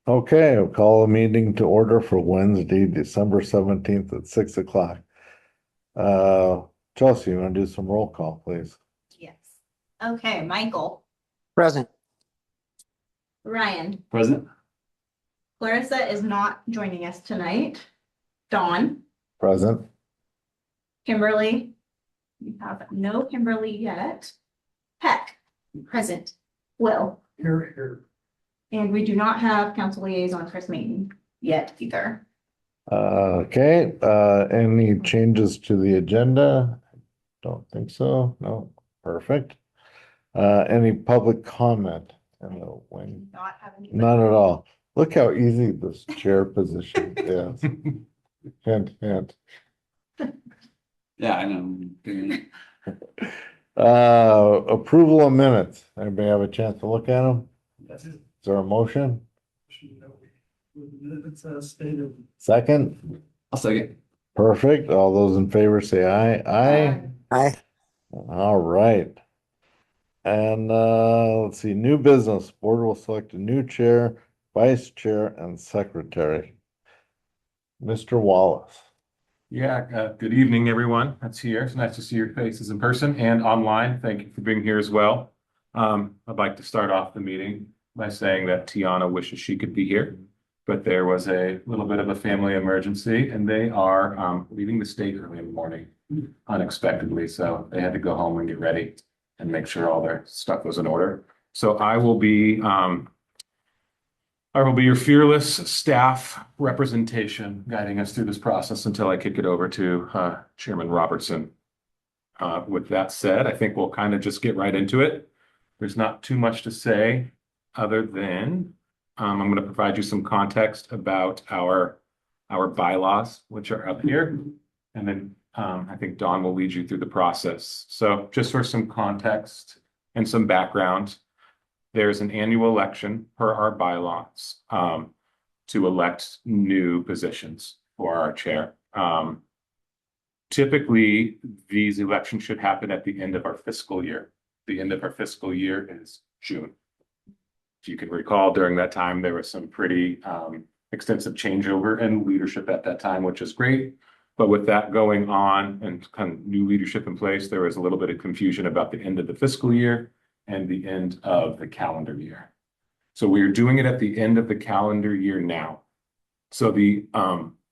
Okay, I'll call a meeting to order for Wednesday, December 17th at 6 o'clock. Chelsea, you want to do some roll call, please? Yes. Okay, Michael, Present. Ryan, Present. Clarissa is not joining us tonight. Dawn, Present. Kimberly, we have no Kimberly yet. Peck, present. Will, Here. and we do not have council liaison Chris Mayton yet either. Okay, any changes to the agenda? Don't think so. No, perfect. Any public comment? Not having. None at all. Look how easy this chair position is. Hint, hint. Yeah, I know. Approval of minutes. Anybody have a chance to look at them? That's it. Is there a motion? It's stated. Second? I'll second. Perfect. All those in favor say aye. Aye. Aye. All right. And let's see, new business. Board will select a new chair, vice chair, and secretary. Mr. Wallace. Yeah, good evening, everyone that's here. It's nice to see your faces in person and online. Thank you for being here as well. I'd like to start off the meeting by saying that Tiana wishes she could be here, but there was a little bit of a family emergency and they are leaving the state early in the morning unexpectedly. So they had to go home and get ready and make sure all their stuff was in order. So I will be your fearless staff representation guiding us through this process until I kick it over to Chairman Robertson. With that said, I think we'll kind of just get right into it. There's not too much to say other than I'm going to provide you some context about our bylaws, which are up here. And then I think Dawn will lead you through the process. So just for some context and some background, there's an annual election per our bylaws to elect new positions for our chair. Typically, these elections should happen at the end of our fiscal year. The end of our fiscal year is June. If you can recall, during that time, there was some pretty extensive changeover in leadership at that time, which is great. But with that going on and kind of new leadership in place, there was a little bit of confusion about the end of the fiscal year and the end of the calendar year. So we are doing it at the end of the calendar year now. So the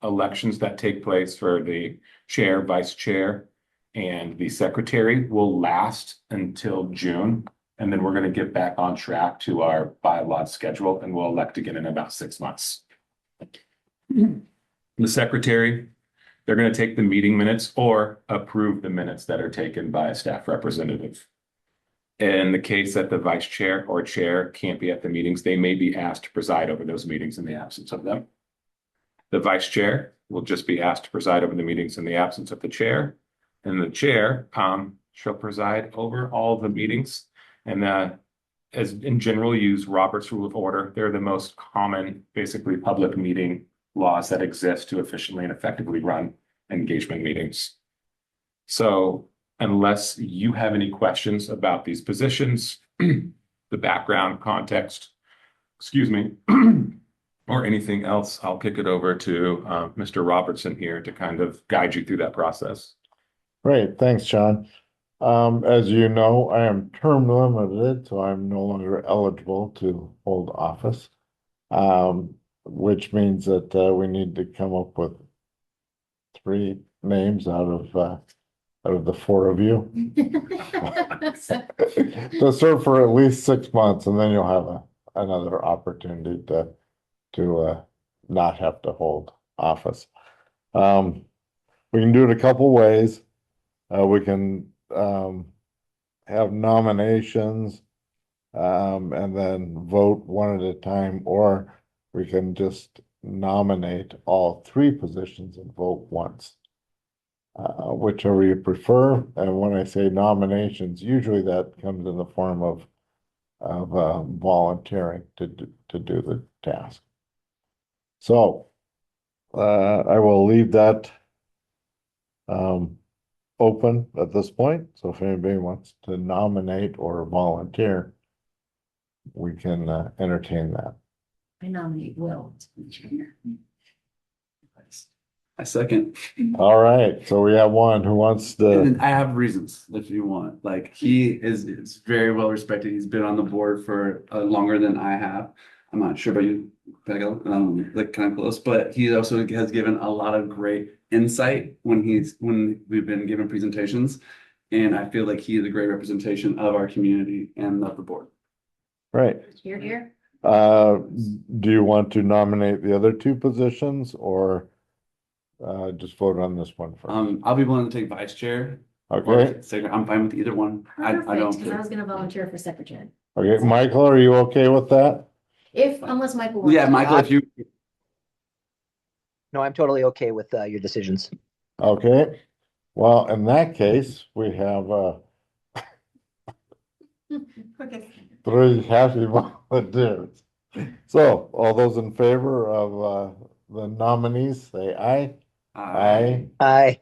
elections that take place for the chair, vice chair, and the secretary will last until June. And then we're going to get back on track to our bylaw schedule and we'll elect again in about 6 months. The secretary, they're going to take the meeting minutes or approve the minutes that are taken by a staff representative. In the case that the vice chair or chair can't be at the meetings, they may be asked to preside over those meetings in the absence of them. The vice chair will just be asked to preside over the meetings in the absence of the chair. And the chair shall preside over all the meetings. And as in general, use Robert's Rule of Order. They're the most common, basically, public meeting laws that exist to efficiently and effectively run engagement meetings. So unless you have any questions about these positions, the background context, excuse me, or anything else, I'll kick it over to Mr. Robertson here to kind of guide you through that process. Great, thanks, John. As you know, I am term limited, so I'm no longer eligible to hold office. Which means that we need to come up with 3 names out of the 4 of you to serve for at least 6 months, and then you'll have another opportunity to not have to hold office. We can do it a couple ways. We can have nominations and then vote one at a time, or we can just nominate all 3 positions and vote once. Whichever you prefer. And when I say nominations, usually that comes in the form of volunteering to do the task. So I will leave that open at this point. So if anybody wants to nominate or volunteer, we can entertain that. I nominate Will. I second. All right, so we have one who wants to, And I have reasons if you want. Like he is very well respected. He's been on the board for longer than I have. I'm not sure about you, Peggle, like kind of close, but he also has given a lot of great insight when we've been given presentations. And I feel like he is a great representation of our community and of the board. right. Here, here. Do you want to nominate the other two positions or just vote on this one first? I'll be willing to take vice chair. Okay, Or secretary. I'm fine with either one. I don't Perfect, because I care. was gonna volunteer for secretary. okay, Michael, are you okay with that? Unless Michael. wants Yeah, to. Michael, if you, No, I'm totally okay with your decisions. Okay, well, in that case, we have Okay. three happy volunteers. So all those in favor of the nominees, say aye. Aye. Aye.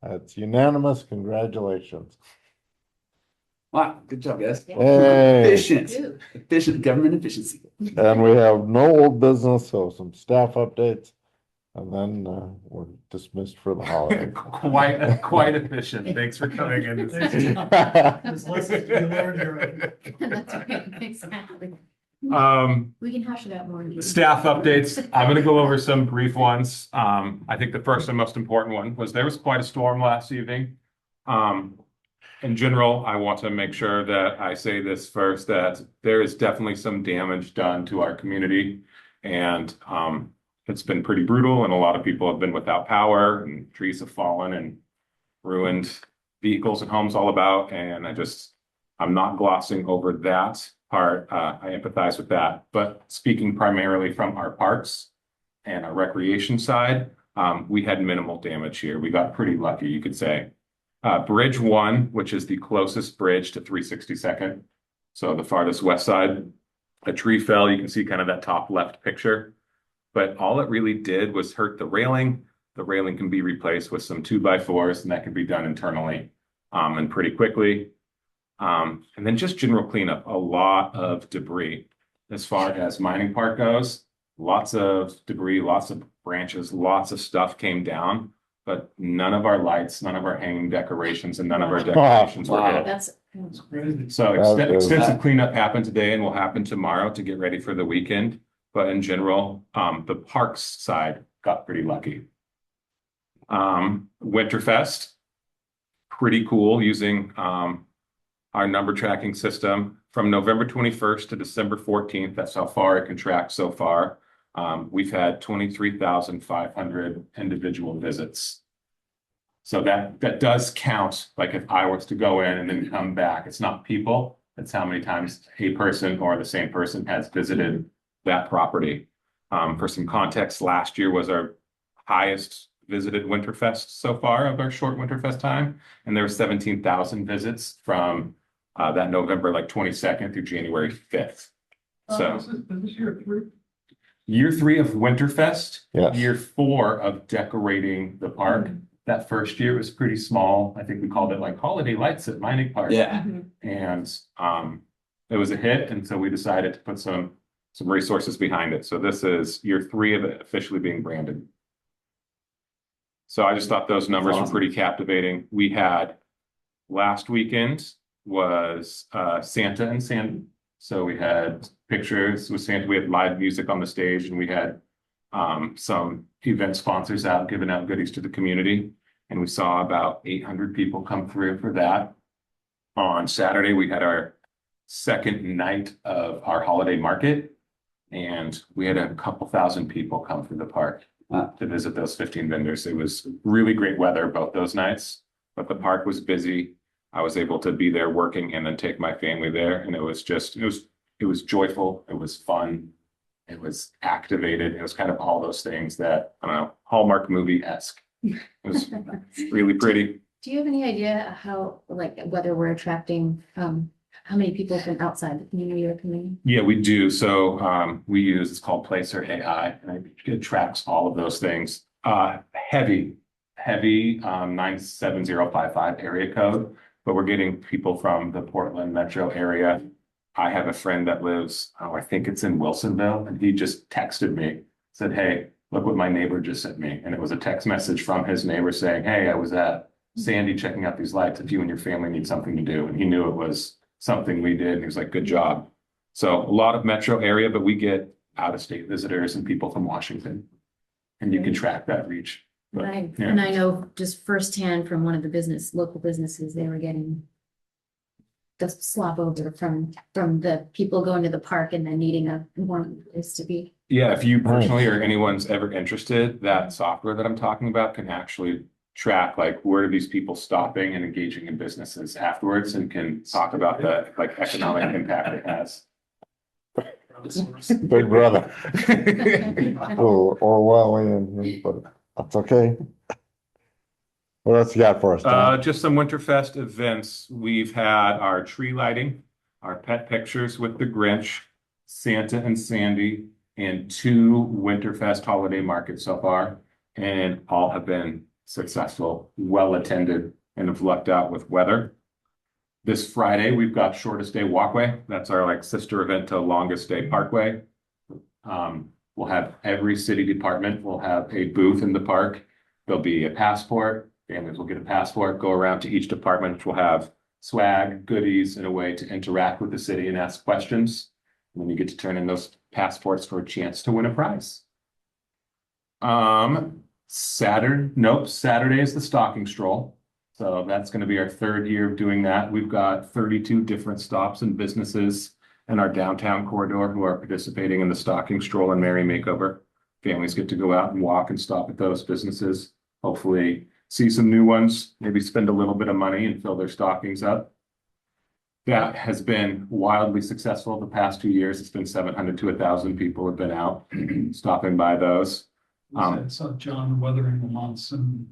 That's unanimous. Congratulations. Wow, good job, guys. Hey, Dude. Efficient government efficiency. and we have no old business, so some staff updates. And then we're dismissed for the holiday. Quite efficient. Thanks for coming in. There's lessons to be learned here. That's right, exactly. Um, We can hash it out more. staff updates. I'm gonna go over some brief ones. I think the first and most important one was there was quite a storm last evening. In general, I want to make sure that I say this first, that there is definitely some damage done to our community. And it's been pretty brutal and a lot of people have been without power and trees have fallen and ruined vehicles and homes all about. And I'm not glossing over that part. I empathize with that, but speaking primarily from our parks and our recreation side, we had minimal damage here. We got pretty lucky, you could say. Bridge 1, which is the closest bridge to 362nd, so the farthest west side, a tree fell. You can see kind of that top left picture, but all it really did was hurt the railing. The railing can be replaced with some 2x4s, and that can be done internally and pretty quickly. And then just general cleanup, a lot of debris. As far as Mining Park goes, lots of debris, lots of branches, lots of stuff came down, but none of our lights, none of our hanging decorations, and none of our decorations were Wow. hit. That's. So That is- extensive cleanup happened today and will happen tomorrow to get ready for the weekend. But in general, the parks side got pretty lucky. Winterfest, pretty cool using our number tracking system from November 21st to December 14th. That's how far it can track so far. We've had 23,500 individual visits. So that does count. Like if I was to go in and then come back, it's not people, it's how many times a person or the same person has visited that property. For some context, last year was our highest visited Winterfest so far of our short Winterfest time. And there were 17,000 visits from that November, like 22nd through January 5th. So This year through. year 3 of Winterfest, Yes. year 4 of decorating the park. That first year was pretty small. I think we called it like Holiday Lights at Mining Park. Yeah. And it was a hit, and so we decided to put some resources behind it. So this is year 3 of it officially being branded. So I just thought those numbers were Awesome. pretty captivating. We had last weekend was Santa and Santa. So we had pictures with Santa. We had live music on the stage, and we had some event sponsors out giving out goodies to the community. And we saw about 800 people come through for that. On Saturday, we had our second night of our holiday market, and we had a couple thousand people come through the park to visit those 15 vendors. It was really great weather both those nights, but the park was busy. I was able to be there working and then take my family there, and it was joyful. It was fun. It was activated. It was kind of all those things that, I don't know, Hallmark movie-esque. It was really pretty. Do you have any idea how, like, whether we're attracting, how many people from outside the community are coming? Yeah, we do. So we use, it's called Placer AI, and it tracks all of those things. Heavy 97055 area code, but we're getting people from the Portland metro area. I have a friend that lives, I think it's in Wilsonville, and he just texted me, said, hey, look what my neighbor just sent me. And it was a text message from his neighbor saying, hey, I was at Sandy checking out these lights if you and your family need something to do. And he knew it was something we did. And he was like, good job. So a lot of metro area, but we get out of state visitors and people from Washington. And you can track that reach. But, yeah. And I know just firsthand from one of the local businesses, they were getting the slop over from the people going to the park and then needing a one place to be. Yeah, if you personally or anyone's ever interested, that software that I'm talking about can actually track like where are these people stopping and engaging in businesses afterwards and can talk about the like economic impact it has. Big brother. Oh, Orwellian, but that's okay. What else you got for us, Tom? Just some Winterfest events. We've had our tree lighting, our pet pictures with the Grinch, Santa and Sandy, and 2 Winterfest holiday markets so far. And all have been successful, well attended, and have lucked out with weather. This Friday, we've got Shortest Day Walkway. That's our like sister event to Longest Day Parkway. We'll have every city department will have a booth in the park. There'll be a passport. Families will get a passport, go around to each department, which will have swag, goodies, and a way to interact with the city and ask questions. And then you get to turn in those passports for a chance to win a prize. Saturday is the stocking stroll. So that's going to be our 3rd year of doing that. We've got 32 different stops and businesses in our downtown corridor who are participating in the stocking stroll and Merry Makeover. Families get to go out and walk and stop at those businesses. Hopefully see some new ones, maybe spend a little bit of money and fill their stockings up. That has been wildly successful the past 2 years. It's been 700 to 1,000 people have been out stopping by those. Saw John weathering the monsoon,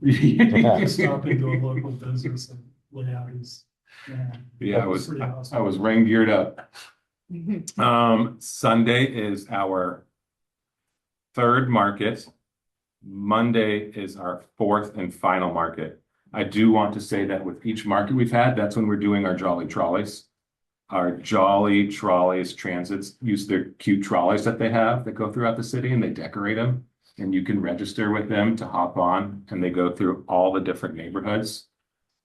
stopping to a local business and lay out his. Yeah, I was rain geared up. Sunday is our 3rd market. Monday is our 4th and final market. I do want to say that with each market we've had, that's when we're doing our Jolly Trolleys. Our Jolly Trolleys transits use their cute trolleys that they have that go throughout the city and they decorate them. And you can register with them to hop on and they go through all the different neighborhoods.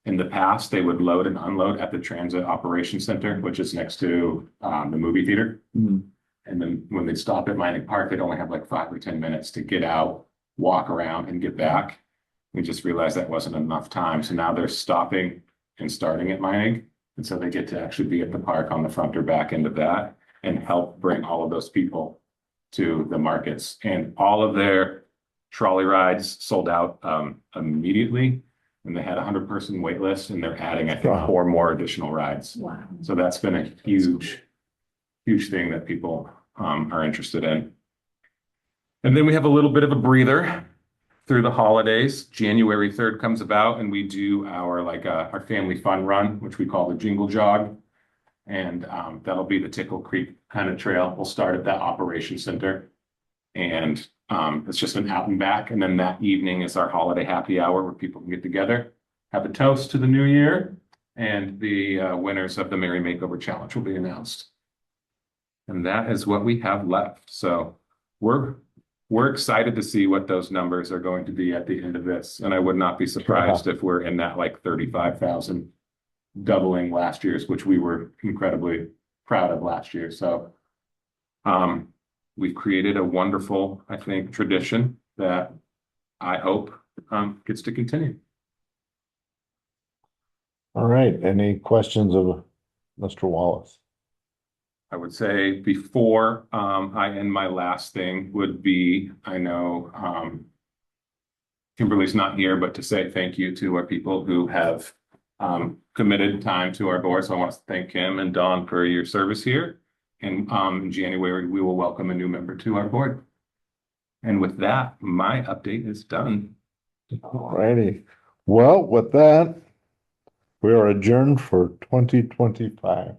In the past, they would load and unload at the Transit Operations Center, which is next to the movie theater. And then when they stop at Mining Park, they'd only have like 5 or 10 minutes to get out, walk around and get back. We just realized that wasn't enough time. So now they're stopping and starting at Mining. And so they get to actually be at the park on the front or back end of that and help bring all of those people to the markets. And all of their trolley rides sold out immediately. And they had a 100-person wait list and they're adding, I think, 4 more additional rides. Wow. So that's been a huge thing that people are interested in. And then we have a little bit of a breather through the holidays. January 3rd comes about and we do our our family fun run, which we call the Jingle Jog. And that'll be the Tickle Creek kind of trail. We'll start at that operations center. And it's just an out and back. And then that evening is our holiday happy hour where people can get together, have a toast to the new year, and the winners of the Merry Makeover Challenge will be announced. And that is what we have left. So we're excited to see what those numbers are going to be at the end of this. And I would not be surprised if we're in that like 35,000, doubling last year's, which we were incredibly proud of last year. So we've created a wonderful, I think, tradition that I hope gets to continue. All right, any questions of Mr. Wallace? I would say before I end my last thing would be, I know Kimberly's not here, but to say thank you to our people who have committed time to our board. So I want to thank Kim and Dawn for your service here. And in January, we will welcome a new member to our board. And with that, my update is done. All righty. Well, with that, we are adjourned for 2025.